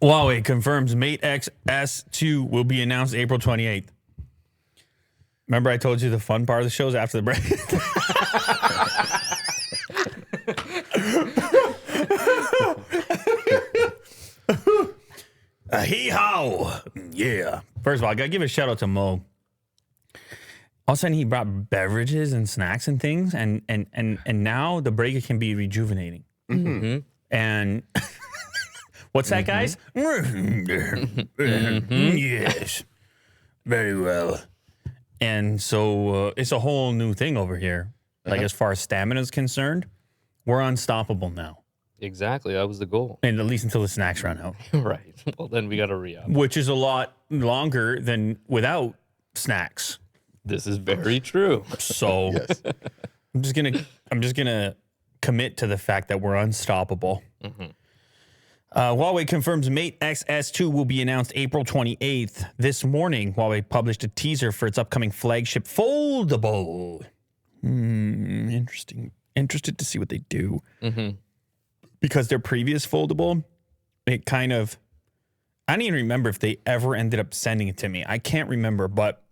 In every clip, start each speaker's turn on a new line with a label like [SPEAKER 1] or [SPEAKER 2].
[SPEAKER 1] Huawei confirms Mate X S2 will be announced April 28th. Remember I told you the fun part of the show is after the break? Hee-haw! Yeah. First of all, I got to give a shout out to Mo. All of a sudden, he brought beverages and snacks and things, and now the break can be rejuvenating.
[SPEAKER 2] Mm-hmm.
[SPEAKER 1] And what's that, guys? Yes. Very well. And so it's a whole new thing over here. Like, as far as stamina is concerned, we're unstoppable now.
[SPEAKER 2] Exactly. That was the goal.
[SPEAKER 1] And at least until the snacks run out.
[SPEAKER 2] Right. Well, then we got to re-up.
[SPEAKER 1] Which is a lot longer than without snacks.
[SPEAKER 2] This is very true.
[SPEAKER 1] So
[SPEAKER 3] Yes.
[SPEAKER 1] I'm just gonna commit to the fact that we're unstoppable.
[SPEAKER 2] Mm-hmm.
[SPEAKER 1] Huawei confirms Mate X S2 will be announced April 28th. This morning, Huawei published a teaser for its upcoming flagship Foldable. Interesting. Interested to see what they do.
[SPEAKER 2] Mm-hmm.
[SPEAKER 1] Because their previous Foldable, it kind of, I don't even remember if they ever ended up sending it to me. I can't remember, but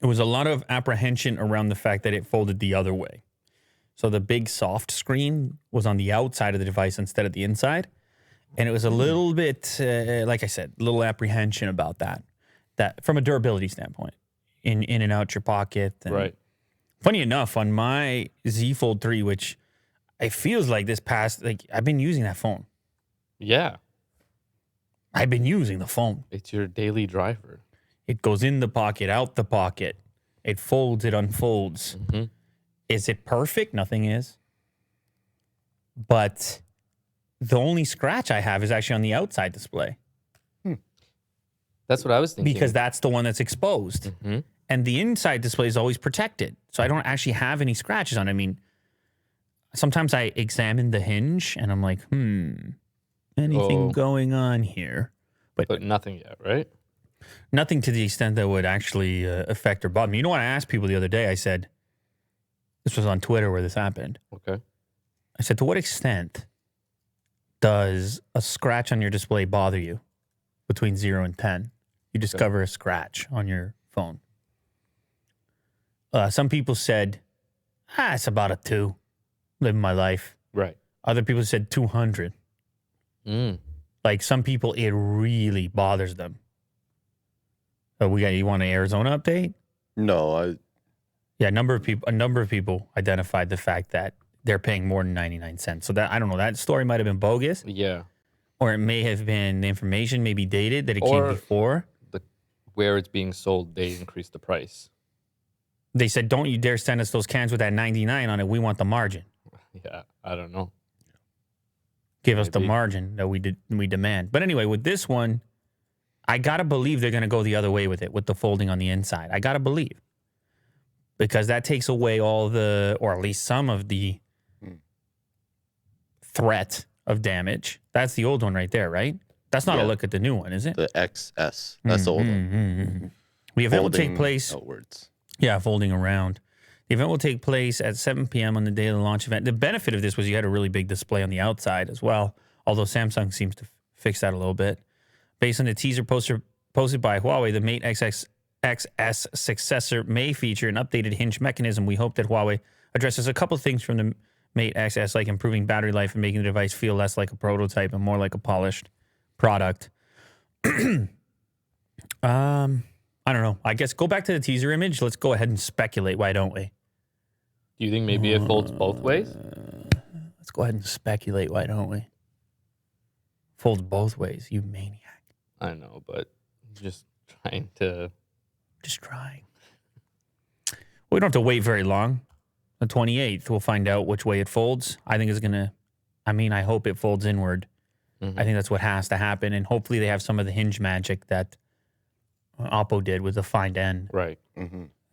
[SPEAKER 1] it was a lot of apprehension around the fact that it folded the other way. So the big soft screen was on the outside of the device instead of the inside. And it was a little bit, like I said, a little apprehension about that from a durability standpoint, in and out your pocket. And
[SPEAKER 2] Right.
[SPEAKER 1] Funny enough, on my Z Fold 3, which it feels like this past, like I've been using that phone.
[SPEAKER 2] Yeah.
[SPEAKER 1] I've been using the phone.
[SPEAKER 2] It's your daily driver.
[SPEAKER 1] It goes in the pocket, out the pocket. It folds, it unfolds.
[SPEAKER 2] Mm-hmm.
[SPEAKER 1] Is it perfect? Nothing is. But the only scratch I have is actually on the outside display.
[SPEAKER 2] That's what I was thinking.
[SPEAKER 1] Because that's the one that's exposed.
[SPEAKER 2] Mm-hmm.
[SPEAKER 1] And the inside display is always protected. So I don't actually have any scratches on it. I mean, sometimes I examine the hinge and I'm like, anything going on here?
[SPEAKER 2] But nothing yet, right?
[SPEAKER 1] Nothing to the extent that would actually affect or bother me. You know what I asked people the other day? I said, this was on Twitter where this happened.
[SPEAKER 2] Okay.
[SPEAKER 1] I said, to what extent does a scratch on your display bother you between 0 and 10? You discover a scratch on your phone. Some people said, it's about a 2. Living my life.
[SPEAKER 2] Right.
[SPEAKER 1] Other people said 200. Like some people, it really bothers them. So you want an Arizona update?
[SPEAKER 3] No,
[SPEAKER 1] Yeah, a number of people identified the fact that they're paying more than 99 cents. So that, I don't know, that story might have been bogus.
[SPEAKER 2] Yeah.
[SPEAKER 1] Or it may have been, the information may be dated, that it came before.
[SPEAKER 2] Where it's being sold, they increased the price.
[SPEAKER 1] They said, don't you dare send us those cans with that 99 on it. We want the margin.
[SPEAKER 2] Yeah, I don't know.
[SPEAKER 1] Give us the margin that we demand. But anyway, with this one, I got to believe they're going to go the other way with it, with the folding on the inside. I got to believe. Because that takes away all the, or at least some of the threat of damage. That's the old one right there, right? That's not a look at the new one, is it?
[SPEAKER 3] the XS. That's the old one.
[SPEAKER 1] The event will take
[SPEAKER 3] Folding
[SPEAKER 1] place.
[SPEAKER 3] outwards.
[SPEAKER 1] Yeah, folding around. The event will take place at 7 p.m. on the day of the launch event. The benefit of this was you had a really big display on the outside as well, although Samsung seems to fix that a little bit. Based on the teaser posted by Huawei, the Mate XS successor may feature an updated hinge mechanism. We hope that Huawei addresses a couple things from the Mate XS, like improving battery life and making the device feel less like a prototype and more like a polished product. I don't know. I guess go back to the teaser image. Let's go ahead and speculate. Why don't we?
[SPEAKER 2] Do you think maybe it folds both ways?
[SPEAKER 1] Let's go ahead and speculate. Why don't we? Folds both ways, you maniac.
[SPEAKER 2] I know, but just trying to...
[SPEAKER 1] Just trying. We don't have to wait very long. The 28th, we'll find out which way it folds. I think it's going to... I hope it folds inward. I think that's what has to happen. And hopefully they have some of the hinge magic that Oppo did with the find end.
[SPEAKER 2] Right.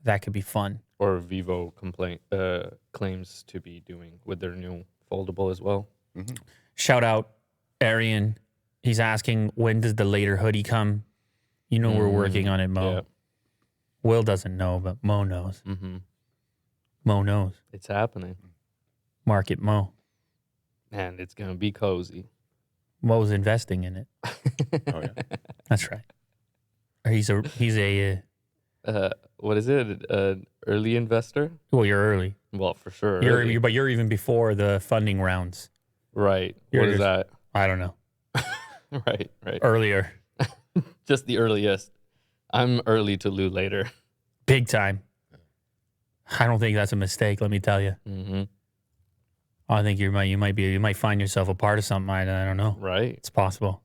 [SPEAKER 1] That could be fun.
[SPEAKER 2] Or Vivo claims to be doing with their new foldable as well.
[SPEAKER 1] Shout out Arian. He's asking, when does the later hoodie come? You know we're working on it, Mo.
[SPEAKER 2] Yeah.
[SPEAKER 1] Will doesn't know, but Mo knows. Mo knows.
[SPEAKER 2] It's happening.
[SPEAKER 1] Market Mo.
[SPEAKER 2] And it's going to be cozy.
[SPEAKER 1] What was investing in it?
[SPEAKER 3] Oh yeah.
[SPEAKER 1] That's right. Or he's a
[SPEAKER 2] What is it? Early investor?
[SPEAKER 1] well, you're early.
[SPEAKER 2] Well, for sure. early.
[SPEAKER 1] But you're even before the funding rounds.
[SPEAKER 2] Right.
[SPEAKER 1] You're
[SPEAKER 2] What is that?
[SPEAKER 1] I don't know.
[SPEAKER 2] Right.
[SPEAKER 1] Earlier.
[SPEAKER 2] Just the earliest. I'm early to Lou later.
[SPEAKER 1] Big time. I don't think that's a mistake, let me tell you.
[SPEAKER 2] Mm-hmm.
[SPEAKER 1] I think you might find yourself a part of something. I don't know.
[SPEAKER 2] Right.
[SPEAKER 1] It's possible.